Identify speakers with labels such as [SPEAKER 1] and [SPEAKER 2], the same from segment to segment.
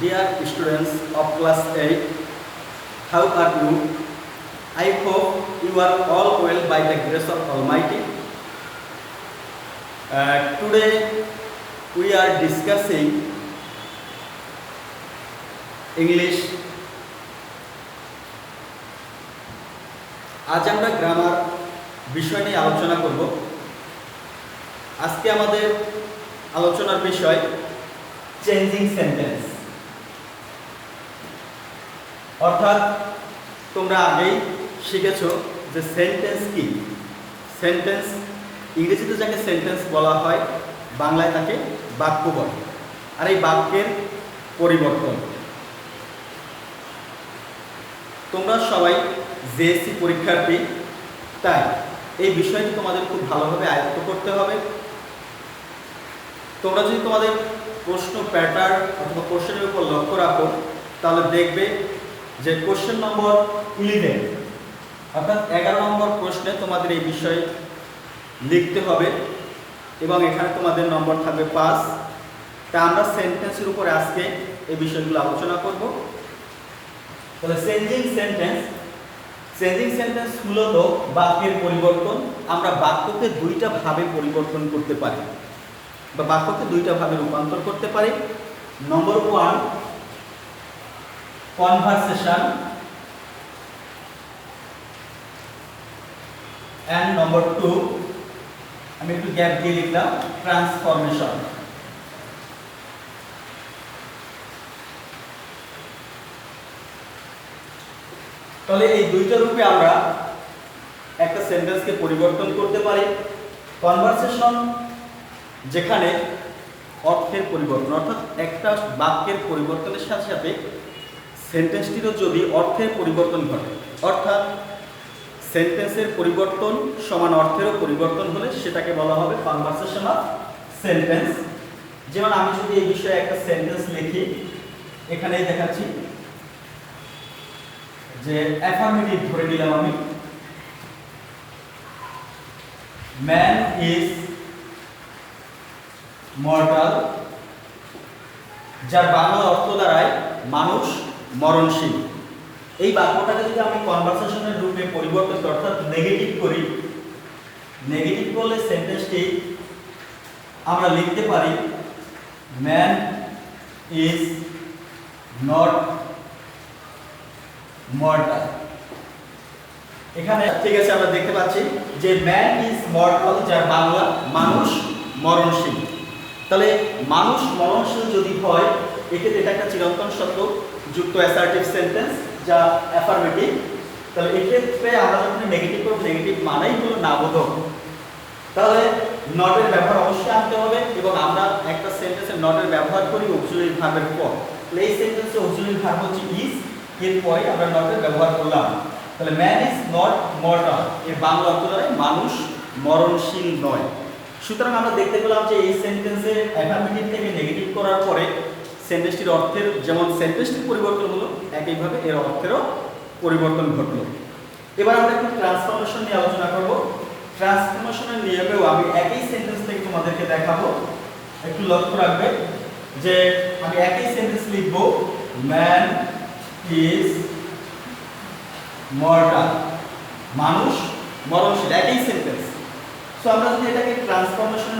[SPEAKER 1] Dear students of class 8, how are you? I hope you are all well by the grace of Almighty. Today we are discussing English. আজ আমরা grammar বিষয় নিয়ে আলোচনা করব। আজকে আমাদের আলোচনার বিষয় চেঞ্জিং সেন্টেন্স। অর্থাৎ তোমরা আগেই শিখেছো যে সেন্টেন্স কি। সেন্টেন্স ইংরেজিতে যাকে সেন্টেন্স বলা হয়, বাংলায় তাকে বাক্য বলে। আর এই বাক্যের পরিবর্তন, তোমরা সবাই জেএসসি পরীক্ষার্থী, তাই এই বিষয়টি তোমাদের খুব ভালোভাবে আয়ত্ত করতে হবে। তোমরা যদি তোমাদের প্রশ্ন প্যাটার্ন অথবা কোশ্চেনের উপর লক্ষ্য রাখো, তাহলে দেখবে যে কোশ্চেন নম্বর 11 অর্থাৎ 11 নম্বর প্রশ্নে তোমাদের এই বিষয় লিখতে হবে এবং এখানে তোমাদের নম্বর থাকবে 5। তা আমরা সেন্টেন্সের উপরে আজকে এই বিষয়গুলো আলোচনা করব। তাহলে চেঞ্জিং সেন্টেন্স মূলত বাক্যের পরিবর্তন। আমরা বাক্যকে দুইটা ভাবে পরিবর্তন করতে পারি বা বাক্যকে দুইটা ভাবে রূপান্তর করতে পারি। নম্বর 1 কনভারসেশন and number 2 আমি একটু গ্যাপ দিয়ে লিখলাম ট্রান্সফরমেশন। তাহলে এই দুইটা রূপে আমরা একটা সেন্টেন্সকে পরিবর্তন করতে পারি। কনভারসেশন যেখানে অর্থের পরিবর্তন, অর্থাৎ একটা বাক্যের পরিবর্তনের সাথে সাথে সেন্টেন্সটিরও যদি অর্থের পরিবর্তন ঘটে, অর্থাৎ সেন্টেন্সের পরিবর্তন সমান অর্থেরও পরিবর্তন হলে সেটাকে বলা হবে কনভারসেশন অফ সেন্টেন্স। যেমন আমি যদি এই বিষয়ে একটা সেন্টেন্স লিখি, এখানেই দেখাচ্ছি যে অ্যাফার্মেটিভ ধরে নিলাম আমি, ম্যান ইজ মর্টাল, যার বাংলা অর্থ দাঁড়ায় মানুষ মরণশীল। এই বাক্যটাকে যদি আমি কনভারসেশনের রূপে পরিবর্তন করি, অর্থাৎ নেগেটিভ করি, নেগেটিভ করলে সেন্টেন্সটি আমরা লিখতে পারি ম্যান ইজ নট মর্টাল। এখানে ঠিক আছে, আমরা দেখতে পাচ্ছি যে ম্যান ইজ মর্টাল, যার বাংলা মানুষ মরণশীল। তাহলে মানুষ মরণশীল যদি হয়, এক্ষেত্রে এটা একটা চিরন্তন শব্দ যুক্ত অ্যাসার্টিভ সেন্টেন্স যা অ্যাফার্মেটিভ। তাহলে এক্ষেত্রে আমরা যখন নেগেটিভ করব, নেগেটিভ মানেই হলো না বোধক, তাহলে নটের ব্যবহার অবশ্যই আনতে হবে। এবং আমরা একটা সেন্টেন্সে নটের ব্যবহার করি অক্সিলারি ভার্বের পর। তাহলে এই সেন্টেন্সে অক্সিলারি ভার্ব হচ্ছে ইজ, এর পরে আমরা নটের ব্যবহার করলাম। তাহলে ম্যান ইজ নট মর্টাল, এর বাংলা অর্থ দাঁড়ায় মানুষ মরণশীল নয়। সুতরাং আমরা দেখতে পেলাম যে এই সেন্টেন্সে অ্যাফার্মেটিভ থেকে নেগেটিভ করার পরে সেন্টেন্সটির অর্থের যেমন সেন্টেন্সটির পরিবর্তন হলো, একইভাবে এর অর্থেরও পরিবর্তন ঘটলো। এবার আমরা একটু ট্রান্সফরমেশন নিয়ে আলোচনা করব। ট্রান্সফরমেশনের নিয়মেও আমি একই সেন্টেন্স থেকে তোমাদেরকে দেখাবো। একটু লক্ষ্য রাখবে যে আমি একই সেন্টেন্স লিখব, ম্যান ইজ মর্টাল, মানুষ মরণশীল, একই সেন্টেন্স। সো আমরা যদি এটাকে ট্রান্সফরমেশন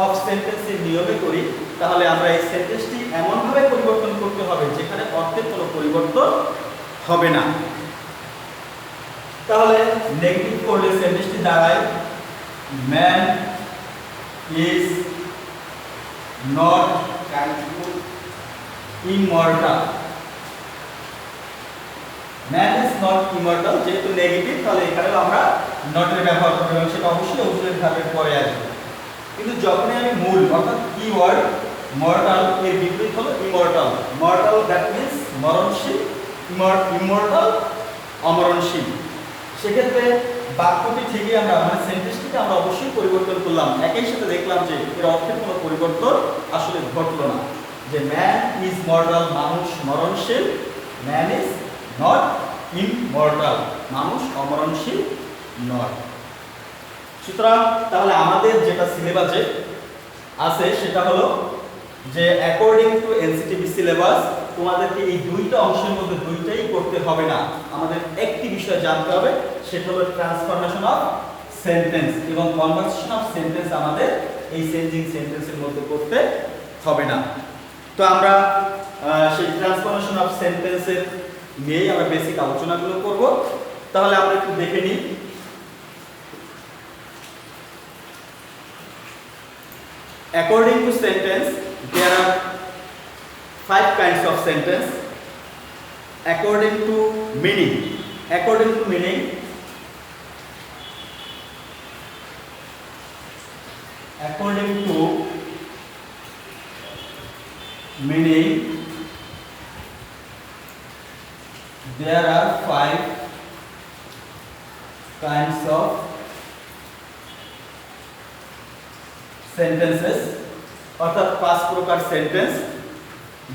[SPEAKER 1] অফ সেন্টেন্সের নিয়মে করি, তাহলে আমরা এই সেন্টেন্সটি এমনভাবে পরিবর্তন করতে হবে যেখানে অর্থের কোনো পরিবর্তন হবে না। তাহলে নেগেটিভ করলে সেন্টেন্সটি দাঁড়ায় man is not immortal. Man is not immortal যেহেতু নেগেটিভ, তাহলে এখানেও আমরা নটের ব্যবহার করব এবং সেটা অবশ্যই অক্সিলারি ভার্বের পরে আসবে। কিন্তু যখনই আমি মূল অর্থাৎ কিওয়ার্ড মর্টাল এর বিপরীত হলো ইমর্টাল। মর্টাল দ্যাট মিন্স মরণশীল, ইমর্টাল অমরণশীল। সেক্ষেত্রে বাক্যটি ঠিকই আমরা মানে সেন্টেন্সটিকে আমরা অবশ্যই পরিবর্তন করলাম, একই সাথে দেখলাম যে এর অর্থের কোনো পরিবর্তন আসলে ঘটলো না। যে ম্যান ইজ মর্টাল, মানুষ মরণশীল, ম্যান ইজ নট ইমর্টাল, মানুষ অমরণশীল নয়। সুতরাং তাহলে আমাদের যেটা সিলেবাসে আছে সেটা হলো যে অ্যাকর্ডিং টু এনসিটিভি সিলেবাস তোমাদেরকে এই দুইটা অংশের মধ্যে দুইটাই করতে হবে না, আমাদের একটি বিষয় জানতে হবে, সেটা হলো ট্রান্সফরমেশন অফ সেন্টেন্স এবং কনভার্সেশন অফ সেন্টেন্স আমাদের এই চেঞ্জিং সেন্টেন্সের মধ্যে করতে হবে না। তো আমরা সেই ট্রান্সফরমেশন অফ সেন্টেন্সের নিয়েই আমরা বেসিক আলোচনাগুলো করব। তাহলে আমরা একটু দেখে নিই। According to sentence, there are 5 kinds of sentence. According to meaning, according to meaning, according to meaning, there are 5 kinds of sentences, অর্থাৎ 5 প্রকার সেন্টেন্স।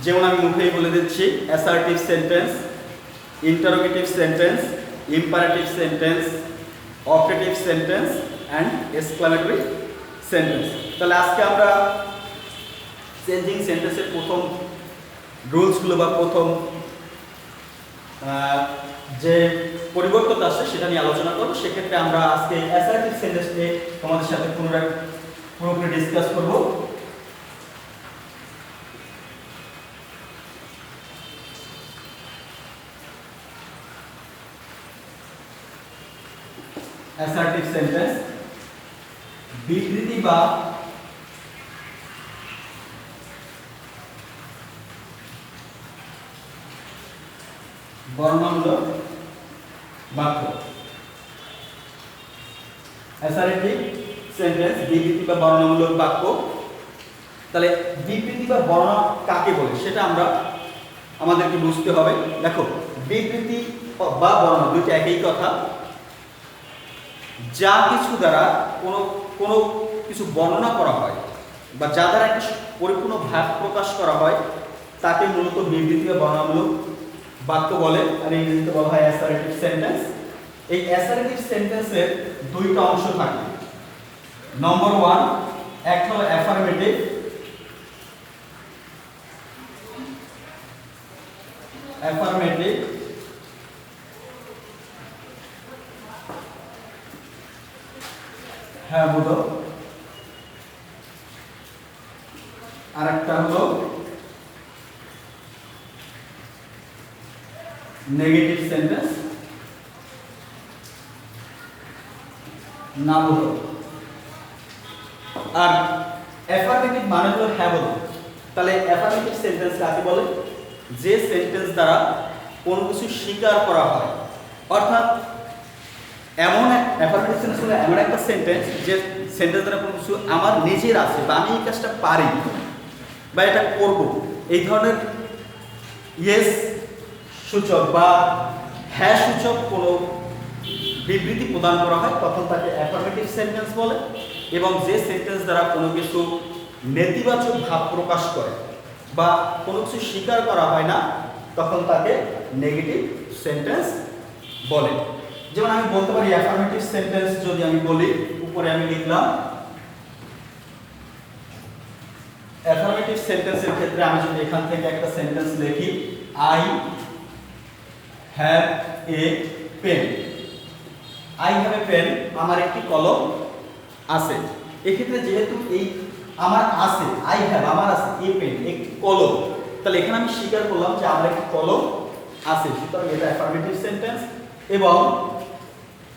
[SPEAKER 1] যেমন আমি মুখেই বলে দিচ্ছি, assertive sentence, interrogative sentence, imperative sentence, operative sentence and exclamatory sentence. তাহলে আজকে আমরা চেঞ্জিং সেন্টেন্সের প্রথম রুলসগুলো বা প্রথম যে পরিবর্তন আসছে সেটা নিয়ে আলোচনা করব। সেক্ষেত্রে আমরা আজকে অ্যাসার্টিভ সেন্টেন্স নিয়ে তোমাদের সাথে পুরোপুরি ডিসকাস করব। অ্যাসার্টিভ সেন্টেন্স বিবৃতি বা বর্ণনামূলক বাক্য। অ্যাসার্টিভ সেন্টেন্স বিবৃতি বা বর্ণনামূলক বাক্য। তাহলে বিবৃতি বা বর্ণনা কাকে বলে সেটা আমাদেরকে বুঝতে হবে। দেখো, বিবৃতি বা বর্ণনা দুইটা একই কথা। যা কিছু দ্বারা কোনো কিছু বর্ণনা করা হয় বা যা দ্বারা একটা পরিপূর্ণ ভাব প্রকাশ করা হয় তাকে মূলত বিবৃতি বা বর্ণনামূলক বাক্য বলে, আর ইংরেজিতে বলা হয় অ্যাসার্টিভ সেন্টেন্স। এই অ্যাসার্টিভ সেন্টেন্সের দুইটা অংশ থাকে। নম্বর 1, একটা হলো অ্যাফার্মেটিভ, অ্যাফার্মেটিভ হ্যাঁ বলো, আর একটা হলো নেগেটিভ সেন্টেন্স, না বলো। আর অ্যাফার্মেটিভ মানে হলো হ্যাঁ বলো। তাহলে অ্যাফার্মেটিভ সেন্টেন্স কাকে বলে? যে সেন্টেন্স দ্বারা কোনো কিছু স্বীকার করা হয়, অর্থাৎ অ্যাফার্মেটিভ সেন্টেন্স হলো এমন একটা সেন্টেন্স যে সেন্টেন্স দ্বারা কোনো কিছু আমার নিজের আছে বা আমি এই কাজটা পারি বা এটা করব, এই ধরনের ইয়েস সূচক বা হ্যাঁ সূচক কোনো বিবৃতি প্রদান করা হয় তখন তাকে অ্যাফার্মেটিভ সেন্টেন্স বলে। এবং যে সেন্টেন্স দ্বারা কোনো কিছু নেতিবাচক ভাব প্রকাশ করে বা কোনো কিছু স্বীকার করা হয় না তখন তাকে নেগেটিভ সেন্টেন্স বলে। যেমন আমি বলতে পারি অ্যাফার্মেটিভ সেন্টেন্স যদি আমি বলি, উপরে আমি লিখলাম অ্যাফার্মেটিভ সেন্টেন্সের ক্ষেত্রে আমি যদি এখান থেকে একটা সেন্টেন্স লিখি, I have a pen, I have a pen, আমার একটি কলম আছে। এক্ষেত্রে যেহেতু এই আমার আছে, আই হ্যাভ আমার আছে, এ পেন একটি কলম, তাহলে এখানে আমি স্বীকার করলাম যে আমার একটি কলম আছে, সুতরাং এটা অ্যাফার্মেটিভ সেন্টেন্স। এবং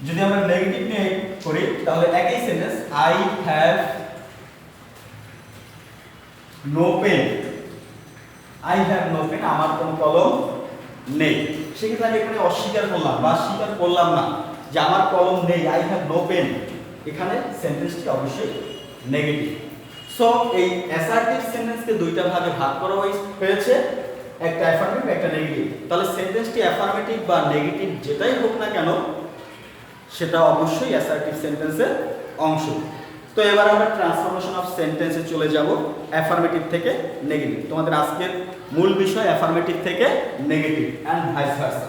[SPEAKER 1] যদি আমরা নেগেটিভ নিয়ে করি তাহলে একই sentence, I have no pen, I have no pen, আমার কোনো কলম নেই। সেক্ষেত্রে আমি এখানে অস্বীকার করলাম বা স্বীকার করলাম না যে আমার কলম নেই, আই হ্যাভ নো পেন, এখানে সেন্টেন্সটি অবশ্যই নেগেটিভ। সো এই অ্যাসার্টিভ সেন্টেন্সকে দুইটা ভাগে ভাগ করা হয়েছে, একটা অ্যাফার্মেটিভ একটা নেগেটিভ। তাহলে সেন্টেন্সটি অ্যাফার্মেটিভ বা নেগেটিভ যেটাই হোক না কেন সেটা অবশ্যই অ্যাসার্টিভ সেন্টেন্সের অংশ। তো এবার আমরা ট্রান্সফরমেশন অফ সেন্টেন্সে চলে যাব, অ্যাফার্মেটিভ থেকে নেগেটিভ। তোমাদের আজকের মূল বিষয় অ্যাফার্মেটিভ থেকে negative and vice versa.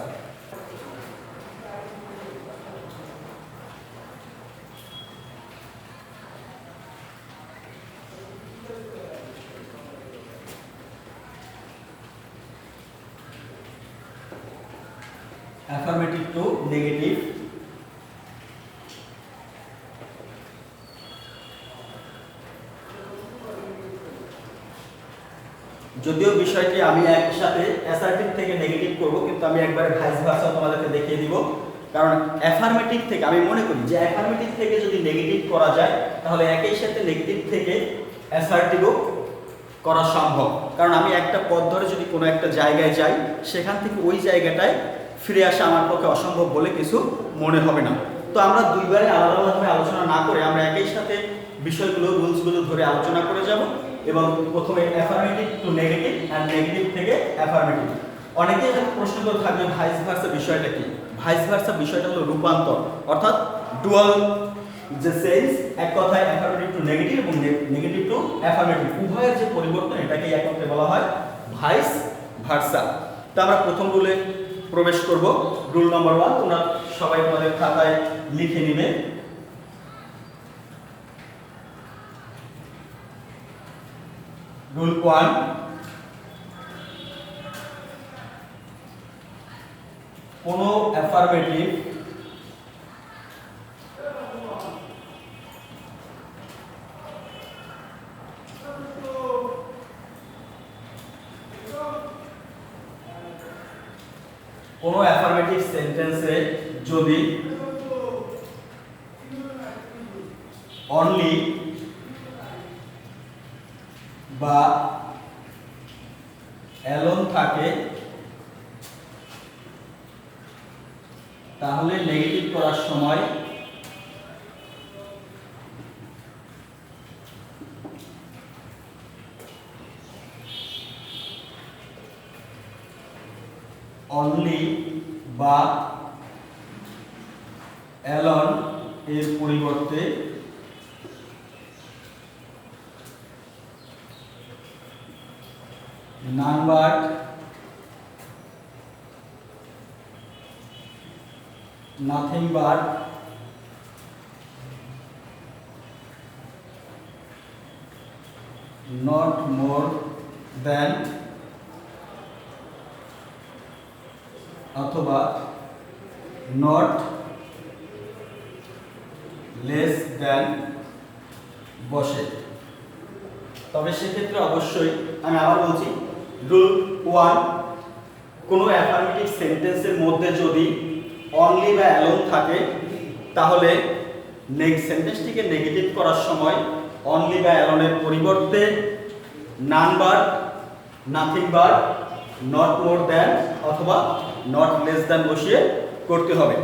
[SPEAKER 1] Affirmative two negative. যদিও বিষয়টি আমি একসাথে অ্যাসার্টিভ থেকে নেগেটিভ করব, কিন্তু আমি একবারে ভাইস ভার্সা তোমাদেরকে দেখিয়ে দিব। কারণ অ্যাফার্মেটিভ থেকে আমি মনে করি যে অ্যাফার্মেটিভ থেকে যদি নেগেটিভ করা যায় তাহলে একই সাথে নেগেটিভ থেকে অ্যাসার্টিভও করা সম্ভব। কারণ আমি একটা পথ ধরে যদি কোনো একটা জায়গায় যাই, সেখান থেকে ওই জায়গাটায় ফিরে আসা আমার পক্ষে অসম্ভব বলে কিছু মনে হবে না। তো আমরা দুইবারে আলাদা আলাদাভাবে আলোচনা না করে আমরা একই সাথে বিষয়গুলো, রুলসগুলো ধরে আলোচনা করে যাব। এবং প্রথমে affirmative two negative and negative থেকে অ্যাফার্মেটিভ। অনেকেই হয়তো প্রশ্ন করে থাকবে ভাইস ভার্সা বিষয়টা কি? ভাইস ভার্সা বিষয়টা হলো রূপান্তর, অর্থাৎ ডুয়াল যে সেন্স, এক কথায় অ্যাফার্মেটিভ টু নেগেটিভ এবং নেগেটিভ টু অ্যাফার্মেটিভ, উভয়ের যে পরিবর্তন এটাকেই একত্রে বলা হয় ভাইস ভার্সা। তো আমরা প্রথম রুলে প্রবেশ করব। রুল নম্বর 1 তোমরা সবাই তোমাদের খাতায় লিখে নেবে। রুল 1, কোন অ্যাফার্মেটিভ সেন্টেন্সে যদি অনলি বা অ্যালোন থাকে তাহলে নেগেটিভ করার সময় অনলি বা অ্যালন এর পরিবর্তে none but, nothing but, not more than অথবা not less than বসে। তবে সেক্ষেত্রে অবশ্যই আমি আবার বলছি, রুল 1, কোনো অ্যাফার্মেটিভ সেন্টেন্সের মধ্যে যদি অনলি বা অ্যালোন থাকে তাহলে নেক্সট সেন্টেন্সটিকে নেগেটিভ করার সময় অনলি বা অ্যালোনের পরিবর্তে নান বার, নাথিং বার, নট মোর দ্যান অথবা নট লেস দ্যান বসিয়ে করতে হবে।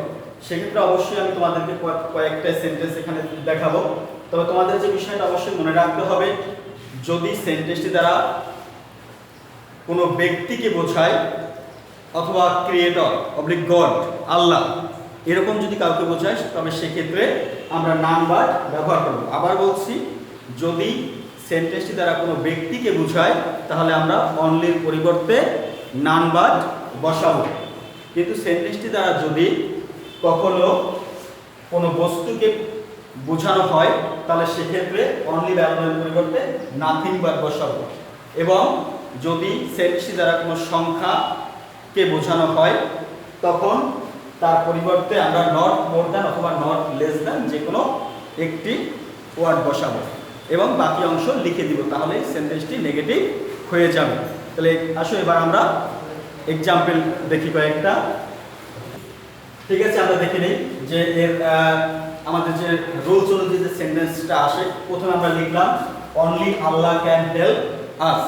[SPEAKER 1] সেক্ষেত্রে অবশ্যই আমি তোমাদেরকে কয়েকটা সেন্টেন্স এখানে দেখাবো। তবে তোমাদের যে বিষয়টা অবশ্যই মনে রাখতে হবে, যদি সেন্টেন্সটি দ্বারা কোনো ব্যক্তিকে বোঝায় অথবা ক্রিয়েটর অবলিক গড, আল্লাহ, এরকম যদি কাউকে বোঝায় তবে সেক্ষেত্রে আমরা নাম বাট ব্যবহার করব। আবার বলছি, যদি সেন্টেন্সটি দ্বারা কোনো ব্যক্তিকে বোঝায় তাহলে আমরা অনলির পরিবর্তে নান বাট বসাবো। কিন্তু সেন্টেন্সটি দ্বারা যদি কখনো কোনো বস্তুকে বোঝানো হয় তাহলে সেক্ষেত্রে অনলি ব্যবহারের পরিবর্তে নাথিং বাট বসাবো। এবং যদি সেন্টেন্সটি দ্বারা কোনো সংখ্যাকে বোঝানো হয় তখন তার পরিবর্তে আমরা নট মোর দ্যান অথবা নট লেস দ্যান যে কোনো একটি ওয়ার্ড বসাবো এবং বাকি অংশ লিখে দিব, তাহলে সেন্টেন্সটি নেগেটিভ হয়ে যাবে। তাহলে আসো এবার আমরা এক্সাম্পল দেখি কয়েকটা। ঠিক আছে, আমরা দেখে নিই যে এর আমাদের যে রুলস অনুযায়ী যে সেন্টেন্সটা আসে। প্রথমে আমরা লিখলাম only Allah can help us,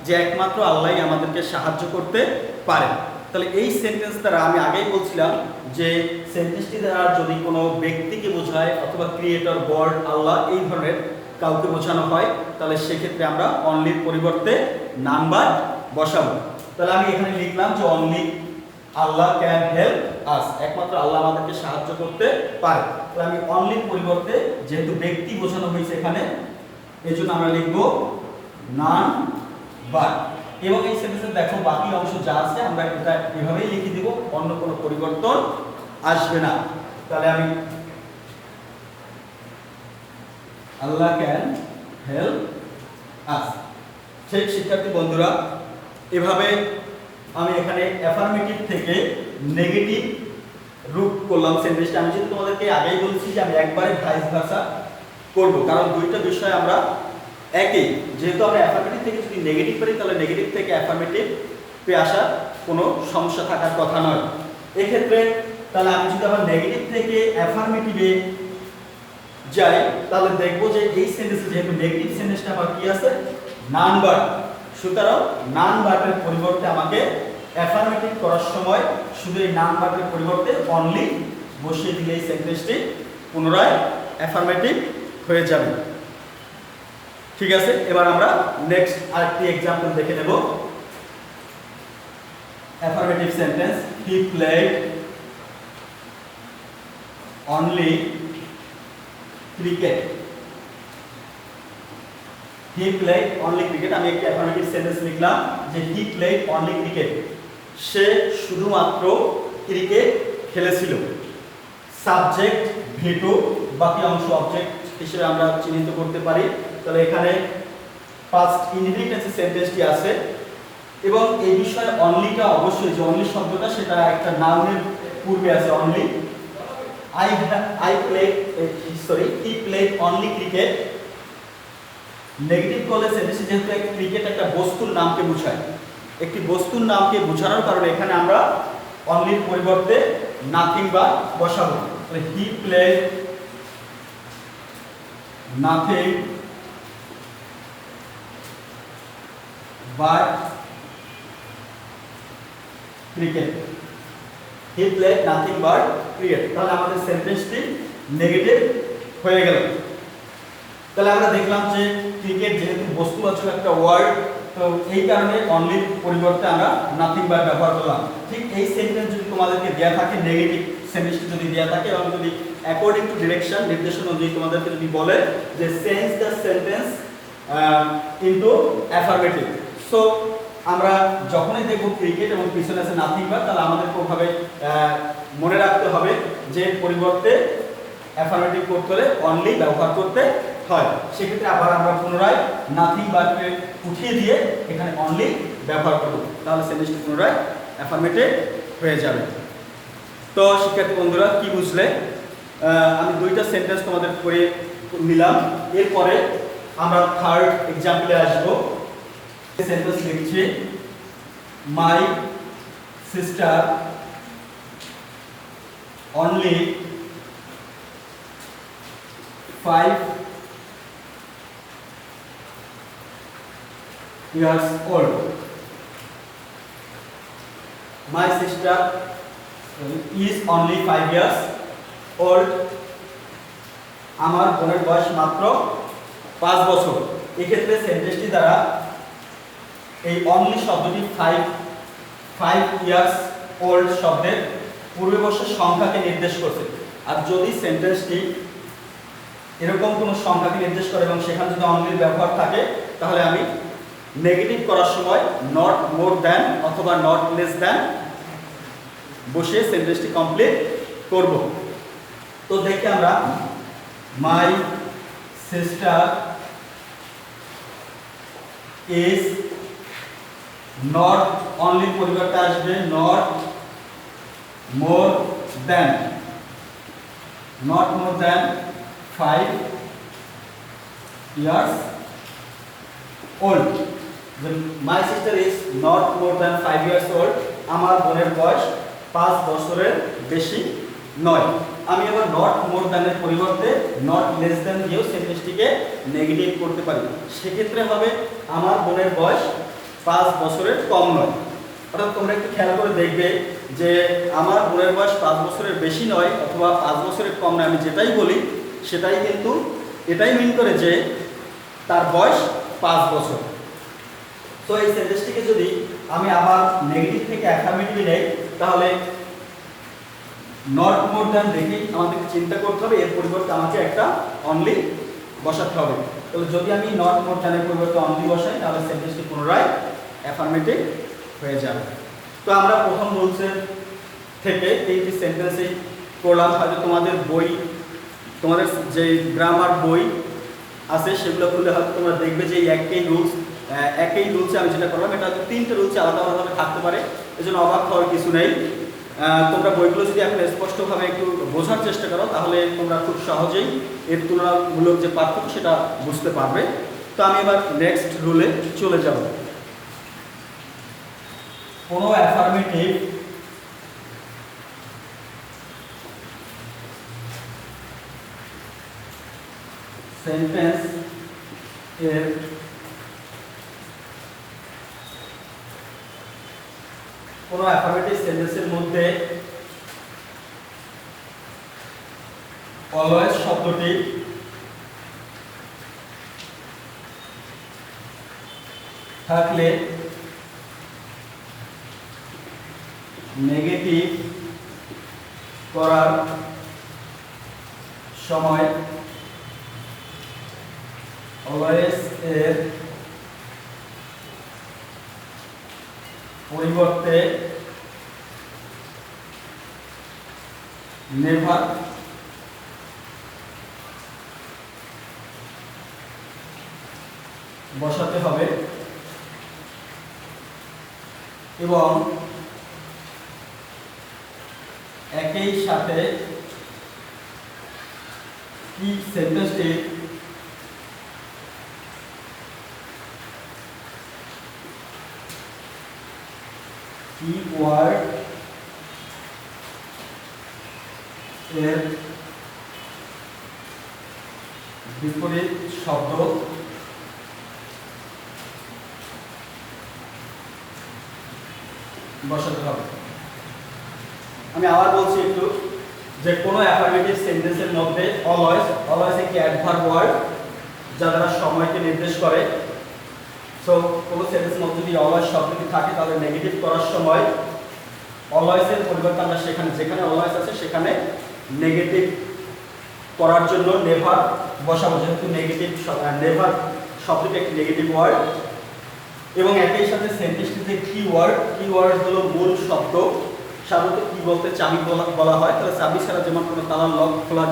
[SPEAKER 1] যে একমাত্র আল্লাহই আমাদেরকে সাহায্য করতে পারে। তাহলে এই সেন্টেন্স দ্বারা আমি আগেই বলছিলাম যে সেন্টেন্সটি দ্বারা যদি কোনো ব্যক্তিকে বোঝায় অথবা ক্রিয়েটর গড, আল্লাহ, এই ধরনের কাউকে বোঝানো হয় তাহলে সেক্ষেত্রে আমরা অনলির পরিবর্তে নাম্বার বসাবো। তাহলে আমি এখানে লিখলাম যে only Allah can help us, একমাত্র আল্লাহ আমাদেরকে সাহায্য করতে পারে। তাহলে আমি অনলির পরিবর্তে যেহেতু ব্যক্তি বোঝানো হয়েছে এখানে, এই জন্য আমরা লিখব নান বাট। এবং এই সেন্টেন্সে দেখো বাকি অংশ যা আছে আমরা এটা এভাবেই লিখে দিব, অন্য কোনো পরিবর্তন আসবে না। তাহলে আমি আল্লাহ ক্যান হেল্প আস। ঠিক শিক্ষার্থী বন্ধুরা, এভাবে আমি এখানে অ্যাফার্মেটিভ থেকে নেগেটিভ রূপ করলাম সেন্টেন্সটা। আমি যদি তোমাদেরকে আগেই বলেছি যে আমি একবারে ভাইস ভার্সা করব, কারণ দুইটা বিষয় আমরা একই, যেহেতু আমরা অ্যাফার্মেটিভ থেকে যদি নেগেটিভ করি তাহলে নেগেটিভ থেকে অ্যাফার্মেটিভে আসার কোনো সমস্যা থাকার কথা নয়। এক্ষেত্রে তাহলে আমি যদি আবার নেগেটিভ থেকে অ্যাফার্মেটিভে যাই তাহলে দেখবো যে এই সেন্টেন্সে যেহেতু নেগেটিভ সেন্টেন্সটা আবার কি আছে, নান ভার্ব। সুতরাং নান ভার্বের পরিবর্তে আমাকে অ্যাফার্মেটিভ করার সময় শুধু এই নান ভার্বের পরিবর্তে অনলি বসিয়ে দিলে এই সেন্টেন্সটি পুনরায় অ্যাফার্মেটিভ হয়ে যাবে। ঠিক আছে, এবার আমরা নেক্সট আরেকটি एग्जांपल দেখে নেব। Affirmative sentence, he played only cricket. He played only cricket, আমি একটা অ্যাফার্মেটিভ সেন্টেন্স লিখলাম যে হি প্লেড অনলি ক্রিকেট, সে শুধুমাত্র ক্রিকেট খেলেছিল। সাবজেক্ট ভি2, বাকি অংশ অবজেক্ট হিসেবে আমরা চিহ্নিত করতে পারি। তাহলে এখানে পাস্ট ইনডিফিনিট সেন্টেন্সটি আছে এবং এই বিষয়ে অনলিটা অবশ্যই, যে অনলি শব্দটা সেটা একটা নাউনের পূর্বে আছে only. He played only cricket. Negative করলে সেন্টেন্সে যেহেতু ক্রিকেট একটা বস্তুর নামকে বোঝায়, একটি বস্তুর নামকে বোঝানোর কারণে এখানে আমরা অনলির পরিবর্তে নাথিং বা বসাবো। তাহলে he played nothing but cricket. He played nothing but cricket. তাহলে আমাদের সেন্টেন্সটি নেগেটিভ হয়ে গেল। তাহলে আমরা দেখলাম যে ক্রিকেট যেহেতু বস্তুবাচক একটা ওয়ার্ড, তো এই কারণে অনলির পরিবর্তে আমরা নাথিং বাট ব্যবহার করলাম। ঠিক এই সেন্টেন্স যদি তোমাদেরকে দেয়া থাকে, নেগেটিভ সেন্টেন্সটি যদি দেয়া থাকে এবং যদি অ্যাকর্ডিং টু ডিরেকশন, নির্দেশনা অনুযায়ী তোমাদেরকে যদি বলে যে change the sentence into affirmative, so আমরা যখনই দেখব ক্রিকেট এবং পিছনে আছে নাথিং বাট, তাহলে আমাদেরকে ওভাবে মনে রাখতে হবে যে পরিবর্তে অ্যাফার্মেটিভ করতে হলে অনলি ব্যবহার করতে হয়। সেক্ষেত্রে আবার আমরা পুনরায় নাথিং বাটকে উঠিয়ে দিয়ে এখানে অনলি ব্যবহার করব, তাহলে সেন্টেন্সটি পুনরায় অ্যাফার্মেটিভ হয়ে যাবে। তো শিক্ষার্থী বন্ধুরা কি বুঝলে? আমি দুইটা সেন্টেন্স তোমাদের করে নিলাম। এরপরে আমরা থার্ড एग्जांपले আসব। সেন্টেন্স লিখছি, my sister only 5 years old. My sister is only 5 years old. আমার বোনের বয়স মাত্র 5 বছর। এক্ষেত্রে সেন্টেন্সটি দ্বারা এই অনলি শব্দটি 5 ইয়ার্স ওল্ড শব্দের পূর্ববর্ষের সংখ্যাকে নির্দেশ করছে। আর যদি সেন্টেন্সটি এরকম কোনো সংখ্যাকে নির্দেশ করে এবং সেখানে যদি অনলির ব্যবহার থাকে, তাহলে আমি নেগেটিভ করার সময় নট মোর দ্যান অথবা নট লেস দ্যান বসিয়ে সেন্টেন্সটি কমপ্লিট করব। তো দেখি আমরা, my sister is not only পরিবর্তে আসবে not more than, not more than 5 years old. My sister is not more than 5 years old. আমার বোনের বয়স 5 বছরের বেশি নয়। আমি আবার নট মোর দ্যানের পরিবর্তে নট লেস দ্যান দিয়েও সেন্টেন্সটিকে নেগেটিভ করতে পারি। সেক্ষেত্রে হবে আমার বোনের বয়স 5 বছরের কম নয়। অর্থাৎ তোমরা একটু খেয়াল করে দেখবে যে আমার বোনের বয়স 5 বছরের বেশি নয় অথবা 5 বছরের কম নয়, আমি যেটাই বলি সেটাই কিন্তু এটাই মিন করে যে তার বয়স 5 বছর। তো এই সেন্টেন্সটিকে যদি আমি আবার নেগেটিভ থেকে অ্যাফার্মেটিভ নেই, তাহলে নট মোর দ্যান দেখে আমাদেরকে চিন্তা করতে হবে, এর পরিবর্তে আমাকে একটা অনলি বসাতে হবে। তাহলে যদি আমি নট মোর দ্যানের পরিবর্তে অনলি বসাই, তাহলে সেন্টেন্সটি পুনরায় অ্যাফার্মেটিভ হয়ে যাবে। তো আমরা প্রথম রুলসের থেকে এইটি সেন্টেন্সই করলাম। হয়তো তোমাদের বই, তোমাদের যে গ্রামার বই আছে সেগুলো খুলে হয়তো তোমরা দেখবে যে একই রুলসে আমি যেটা করলাম, এটা হয়তো 3টে রুলসে আলাদা আলাদাভাবে থাকতে পারে, এজন্য অবাক হওয়ার কিছু নেই। তোমরা বইগুলো যদি এখন স্পষ্টভাবে একটু বোঝার চেষ্টা করো তাহলে তোমরা খুব সহজেই এর তুলনামূলক যে পার্থক্য সেটা বুঝতে পারবে। তো আমি এবার নেক্সট রুলে চলে যাব। কোনো অ্যাফার্মেটিভ সেন্টেন্স এর কোনো অ্যাফার্মেটিভ সেন্টেন্সের মধ্যে অলওয়েজ শব্দটি থাকলে নেগেটিভ করার সময় অলওয়েজ এর পরিবর্তে নেভার বসাতে হবে এবং একই সাথে কি সেন্টেন্সটি কিওয়ার্ড এর বিপরীত শব্দ বসাতে হবে। আমি আবার বলছি একটু যে কোনো অ্যাফার্মেটিভ সেন্টেন্সের মধ্যে অলওয়েজ একটি অ্যাডভার্ব ওয়ার্ড যা দ্বারা সময়কে নির্দেশ করে। সো কোনো সেন্টেন্সের মধ্যে যদি অলওয়েজ শব্দটি থাকে তাহলে নেগেটিভ করার সময় অলওয়েজের পরিবর্তে আমরা যেখানে অলওয়েজ আছে সেখানে নেগেটিভ করার জন্য নেভার বসাবো, যেহেতু নেভার শব্দটি একটি নেগেটিভ ওয়ার্ড। এবং একই সাথে সেন্টেন্সটিতে কিওয়ার্ড হলো মূল শব্দ। সাধারণত কি বলতে চাবি বলা হয়, তাহলে চাবি ছাড়া যেমন কোনো তালার লক খোলা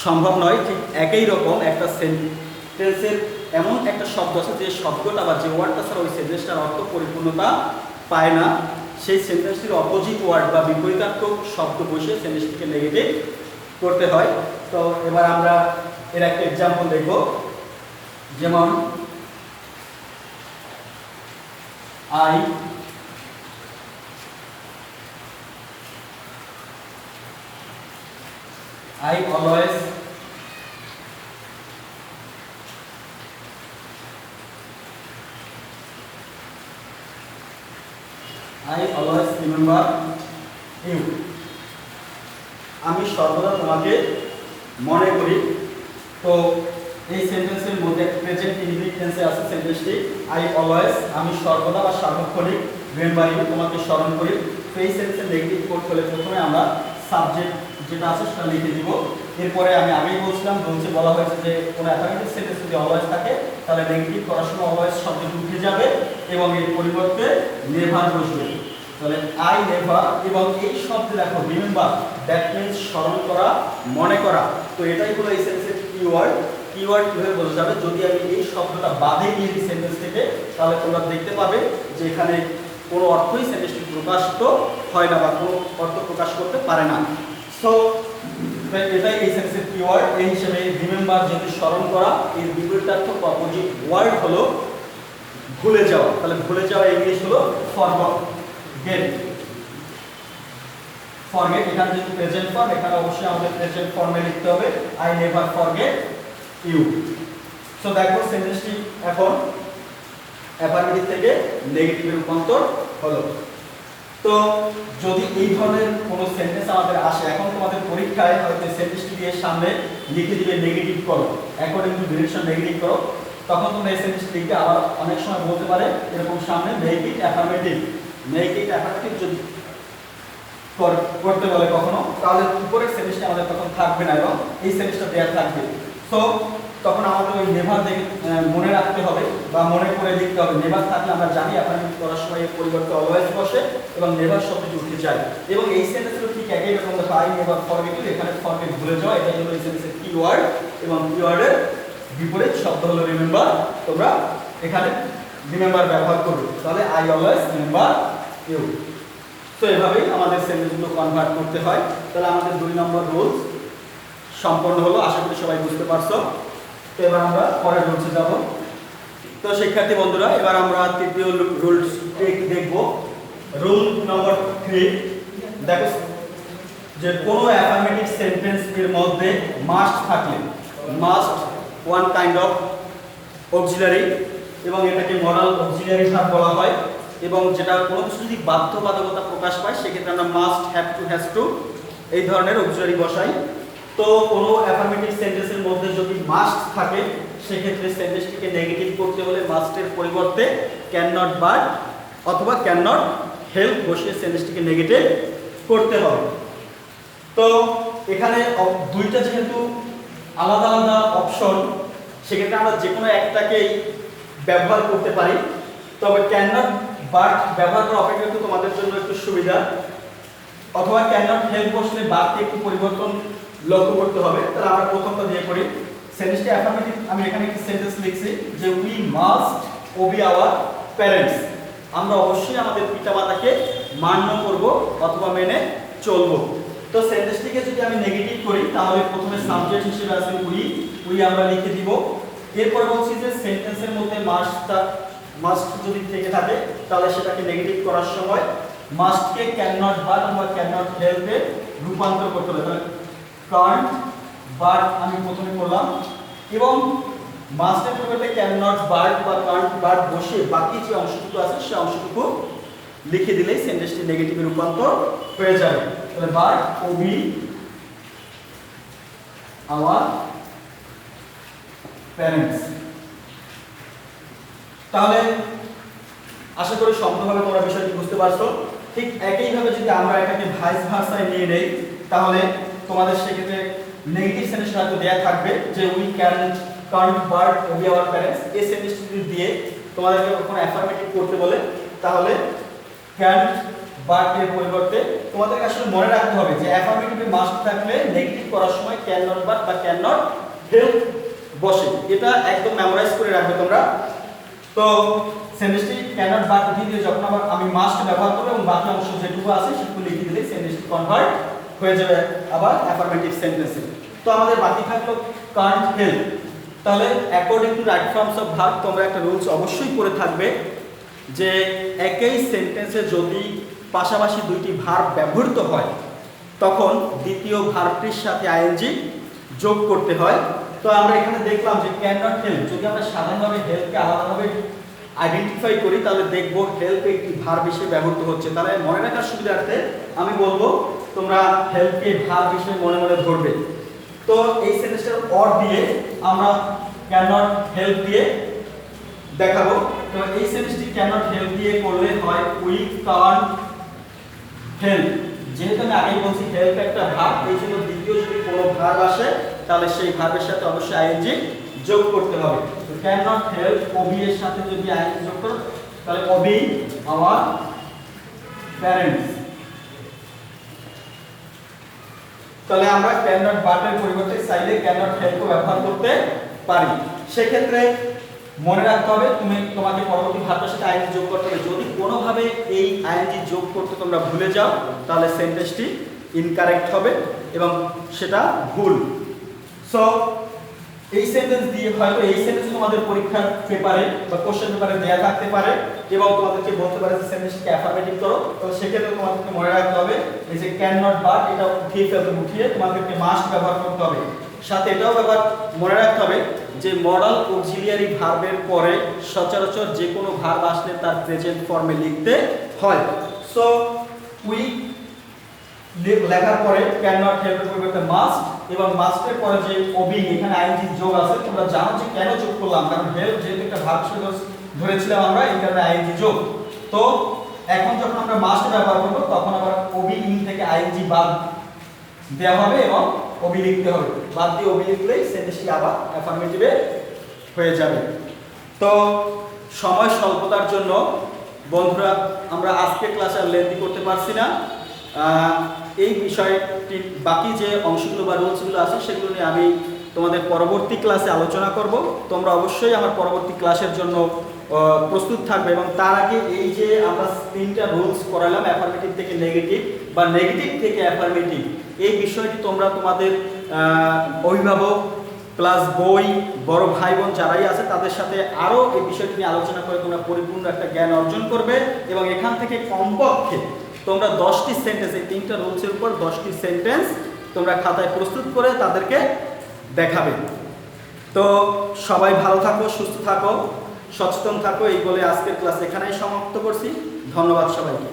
[SPEAKER 1] সম্ভব নয়, ঠিক একই রকম একটা সেন্টেন্সের এমন একটা শব্দ আছে যে শব্দটা বা যে ওয়ার্ডটা ছাড়া ওই সেন্টেন্সটার অর্থ পরিপূর্ণতা পায় না। সেই সেন্টেন্সটির অপোজিট ওয়ার্ড বা বিপরীতাত্মক শব্দ বসে সেন্টেন্সটিকে নেগেটিভ করতে হয়। তো এবার আমরা এর একটা এক্সাম্পল দেখব। যেমন I always remember you. আমি সর্বদা তোমাকে মনে করি। তো এই সেন্টেন্সের মধ্যে প্রেজেন্ট ইনডিফিনিট টেন্সে আছে সেন্টেন্সটি আমি সর্বদা বা সার্বক্ষণিক রিমেম্বার ইউ তোমাকে স্মরণ করি। তো এই সেন্টেন্সের নেগেটিভ কোড হলে প্রথমে আমরা সাবজেক্ট যেটা আছে সেটা লিখে দিব। এরপরে আমি আগেই বলছিলাম বলা হয়েছে যে কোনো অ্যাফার্মেটিভ সেন্টেন্স যদি অলওয়েজ থাকে তাহলে নেগেটিভ করার সময় অলওয়েজ শব্দটি উঠে যাবে এবং এর পরিবর্তে নেভার বসবে। তাহলে আই নেভার, এবং এই শব্দে দেখো রিমেম্বার, দ্যাট মিন্স স্মরণ করা, মনে করা। তো এটাই হলো এই সেন্টেন্সের কিওয়ার্ড কিভাবে বোঝা যাবে, যদি আমি এই শব্দটা বাদে নিয়ে দিই সেন্টেন্স থেকে তাহলে তোমরা দেখতে পাবে যে এখানে কোনো অর্থই সেন্টেন্সটি প্রকাশিত হয় না বা কোনো অর্থ প্রকাশ করতে পারে না। সো এটাই এই সেন্টেন্সের কিওয়ার্ড। এই হিসেবে রিমেম্বার যদি স্মরণ করা, এর বিপরীতার্থক অপোজিট ওয়ার্ড হলো ভুলে যাওয়া। তাহলে ভুলে যাওয়া ইংলিশ হলো ফরগেট। এখানে যেহেতু প্রেজেন্ট ফর্ম, এখানে অবশ্যই আমাদের প্রেজেন্ট ফর্মে লিখতে হবে I never forget you. So দেখো সেন্টেন্সটি এখন অ্যাফার্মেটিভ থেকে নেগেটিভে রূপান্তর হলো। তো যদি এই ধরনের কোনো সেন্টেন্স আমাদের আসে, এখন তোমাদের পরীক্ষায় হয়তো সেন্টেন্সটি দিয়ে সামনে লিখে দিবে নেগেটিভ করো, অ্যাকর্ডিং টু ডিরেকশন নেগেটিভ করো, তখন তোমরা এই সেন্টেন্সটি লিখে আবার অনেক সময় বলতে পারে এরকম সামনে মেক ইট অ্যাফার্মেটিভ যদি করতে বলে কখনো, তাহলে উপরের সেন্টেন্সটা আমাদের তখন থাকবে না এবং এই সেন্টেন্সটা দেওয়া থাকবে। সো তখন আমাদের ওই নেভার দেখে মনে রাখতে হবে বা মনে করে লিখতে হবে। নেভার থাকলে আমরা জানি অ্যাফার্মেটিভ করার সময় এর পরিবর্তে অলওয়েজ বসে এবং নেভার শব্দটি উঠে যায়। এবং এই সেন্টেন্সগুলো ঠিক একই রকম, দেখো আই নেভার ফরগেট, এখানে ফরগেট ভুলে যাওয়া, এটা হলো এই সেন্টেন্সের কিওয়ার্ড এবং কিওয়ার্ডের বিপরীত শব্দ হলো রিমেম্বার। তোমরা এখানে রিমেম্বার ব্যবহার করবে, তাহলে আই অলওয়েজ রিমেম্বার ইউ। তো এভাবেই আমাদের সেন্টেন্সগুলো কনভার্ট করতে হয়। তাহলে আমাদের 2 নম্বর রুল সম্পন্ন হলো, আশা করি সবাই বুঝতে পারছো। তো এবার আমরা পরের রুলসে যাব। তো শিক্ষার্থী বন্ধুরা, এবার আমরা তৃতীয় রুলস দেখব। রুল নম্বর 3, দেখো যে কোনো অ্যাফার্মেটিভ সেন্টেন্স এর মধ্যে মাস্ট থাকলে, must one kind of auxiliary, এবং এটাকে মডাল অক্সিলারি ভার্ব বলা হয়। এবং যেটা কোনো কিছু যদি বাধ্যবাধকতা প্রকাশ পায় সেক্ষেত্রে আমরা must, have to, has to এই ধরনের অক্সিলারি বসাই। তো কোনো অ্যাফার্মেটিভ সেন্টেন্সের মধ্যে যদি মাস্ট থাকে সেক্ষেত্রে সেন্টেন্সটিকে নেগেটিভ করতে হলে মাস্টের পরিবর্তে ক্যান নট বাট অথবা ক্যান নট হেল্প বসিয়ে সেন্টেন্সটিকে নেগেটিভ করতে হবে। তো এখানে দুইটা যেহেতু আলাদা আলাদা অপশন, সেক্ষেত্রে আমরা যে কোনো একটাকেই ব্যবহার করতে পারি। তবে ক্যান নট বাট ব্যবহার করা অপেক্ষাকৃত তোমাদের জন্য একটু সুবিধা, অথবা ক্যান নট হেল্প বসলে বাটকে একটু পরিবর্তন লক্ষ্য করতে হবে। তাহলে আমরা প্রথমটা দিয়ে করি। সেন্টেন্সটি অ্যাফার্মেটিভ, আমি এখানে একটি সেন্টেন্স লিখছি যে উই মাস্ট ওবে আওয়ার প্যারেন্টস, আমরা অবশ্যই আমাদের পিতামাতাকে মান্য করব অথবা মেনে চলব। তো সেন্টেন্সটিকে যদি আমি নেগেটিভ করি তাহলে প্রথমে সাবজেক্ট হিসেবে আছে উই আমরা লিখে দিব। এরপর বলছি যে সেন্টেন্সের মধ্যে মাস্ট যদি থেকে থাকে তাহলে সেটাকে নেগেটিভ করার সময় মাস্টকে ক্যান নট বাট অথবা ক্যান নট হেল্পে রূপান্তর করতে হবে। তাহলে কান্ট বাট আমি প্রথমে করলাম, এবং মাস্টের পরিবর্তে ক্যান নট বাট বা কান্ট বাট বসে বাকি যে অংশটুকু আছে সেই অংশটুকু লিখে দিলেই সেন্টেন্সটি নেগেটিভে রূপান্তর হয়ে যাবে। তাহলে বাট ওবি আওয়ার প্যারেন্টস। তাহলে আশা করি সম্পূর্ণভাবে তোমরা বিষয়টি বুঝতে পারছো। ঠিক একইভাবে যদি আমরা এটাকে ভাইস ভার্সায় নিয়ে নেই তাহলে তোমাদের সেক্ষেত্রে নেগেটিভ সেন্টেন্স হয়তো দেয়া থাকবে যে we can't but Obi our parents. এই সেন্টেন্সটি যদি দিয়ে তোমাদেরকে কখনো অ্যাফার্মেটিভ করতে বলে তাহলে ক্যান বাট এর পরিবর্তে তোমাদেরকে আসলে মনে রাখতে হবে যে অ্যাফার্মেটিভে মাস্ট থাকলে নেগেটিভ করার সময় ক্যান নট বাট বা ক্যান নট হেল্প বসে। এটা একদম মেমোরাইজ করে রাখবে তোমরা। তো সেন্টেন্সটি ক্যান নট বাট দিয়ে যখন আবার আমি মাস্ট ব্যবহার করব এবং বাকি অংশ যেটুকু আছে সেটুকু লিখে দিলে সেন্টেন্সটি কনভার্ট হয়ে যাবে আবার অ্যাফার্মেটিভ সেন্টেন্সে। তো আমাদের বাকি থাকলো কান্ট হেল্প। তাহলে according to right forms of verb তোমরা একটা রুলস অবশ্যই করে থাকবে যে একই সেন্টেন্সে যদি পাশাপাশি দুইটি ভার্ব ব্যবহৃত হয় তখন দ্বিতীয় ভার্বটির সাথে আইএনজি যোগ করতে হয়। তো আমরা এখানে দেখলাম যে ক্যান নট হেল্প, যদি আমরা সাধারণভাবে হেল্পকে আলাদাভাবে আইডেন্টিফাই করি তাহলে দেখব হেল্প একটি ভার্ব হিসেবে ব্যবহৃত হচ্ছে। তাহলে মনে রাখার সুবিধার্থে আমি বলবো তোমরা হেল্পকে ভার্ব হিসেবে মনে মনে ধরবে। তো এই সেন্টেন্সটার অর দিয়ে আমরা ক্যান নট হেল্প দিয়ে দেখাবো। তো এই সেন্টেন্সটি ক্যান নট হেল্প দিয়ে করলে হয় উই কান্ট হেল্প। যেহেতু আমি আগেই বলছি হেল্প একটা ভার্ব, এই জন্য দ্বিতীয় যদি কোনো ভার্ব আসে তাহলে সেই ভার্বের সাথে অবশ্যই আইএনজি যোগ করতে হবে। তো ক্যান নট হেল্প ওবি এর সাথে যদি আইএনজি যোগ করো তাহলে ওবি আওয়ার প্যারেন্টস। তাহলে আমরা ক্যান নট বাট এর পরিবর্তে চাইলে ক্যান নট হেল্প ব্যবহার করতে পারি। সেক্ষেত্রে মনে রাখতে হবে তোমাকে পরবর্তী ভার্বের সাথে আইএনজি যোগ করতে হবে। যদি কোনোভাবে এই আইএনজি যোগ করতে তোমরা ভুলে যাও তাহলে সেন্টেন্সটি ইনকারেক্ট হবে এবং সেটা ভুল। সো এই সেন্টেন্স দিয়ে হয়তো এই সেন্টেন্স তোমাদের পরীক্ষার পেপারে বা কোশ্চেন পেপারে দেয়া থাকতে পারে এবং তোমাদেরকে বলতে পারে যে সেন্টেন্সকে অ্যাফার্মেটিভ করো। তো সেক্ষেত্রে তোমাদেরকে মনে রাখতে হবে এই যে ক্যান নট বাট এটা উঠিয়ে তোমাদেরকে মাস্ট ব্যবহার করতে হবে। সাথে এটাও মনে রাখতে হবে যে মডাল অক্সিলিয়ারি ভার্বের পরে সচরাচর যে কোনো ভার্ব আসলে তার প্রেজেন্ট ফর্মে লিখতে হয়। সো উই লেখার পরে ক্যান নট হেল্প এর পরিবর্তে মাস্ট, এবং মাস্টের পরে যে ওবি এখানে আইএনজি যোগ আছে। তোমরা জানো যে কেন যোগ করলাম, কারণ হেল্প যেহেতু একটা ভার্ব ধরেছিলাম আমরা, এই কারণে আইএনজি যোগ। তো এখন যখন আমরা মাস্ট ব্যবহার করব তখন আবার ওবি ইন থেকে আইএনজি বাদ দেওয়া হবে এবং ওবি লিখতে হবে। বাদ দিয়ে ওবি লিখলেই সেন্টেন্সটি আবার অ্যাফার্মেটিভে হয়ে যাবে। তো সময় স্বল্পতার জন্য বন্ধুরা আমরা আজকে ক্লাস আর লেন্থি করতে পারছি না। এই বিষয়টি বাকি যে অংশগুলো বা রুলসগুলো আছে সেগুলো নিয়ে আমি তোমাদের পরবর্তী ক্লাসে আলোচনা করব। তোমরা অবশ্যই আমার পরবর্তী ক্লাসের জন্য প্রস্তুত থাকবে। এবং তার আগে এই যে আমরা 3টা রুলস করালাম, অ্যাফার্মেটিভ থেকে নেগেটিভ বা নেগেটিভ থেকে অ্যাফার্মেটিভ, এই বিষয়টি তোমরা তোমাদের অভিভাবক প্লাস বই, বড় ভাই বোন যারাই আছে তাদের সাথে আরও এই বিষয়টি নিয়ে আলোচনা করে তোমরা পরিপূর্ণ একটা জ্ঞান অর্জন করবে। এবং এখান থেকে কমপক্ষে তোমরা 10টি সেন্টেন্স, এই 3টা রুলসের উপর 10টি সেন্টেন্স তোমরা খাতায় প্রস্তুত করে তাদেরকে দেখাবে। তো সবাই ভালো থাকো, সুস্থ থাকো, সচেতন থাকো, এই বলে আজকের ক্লাস এখানেই সমাপ্ত করছি। ধন্যবাদ সবাইকে।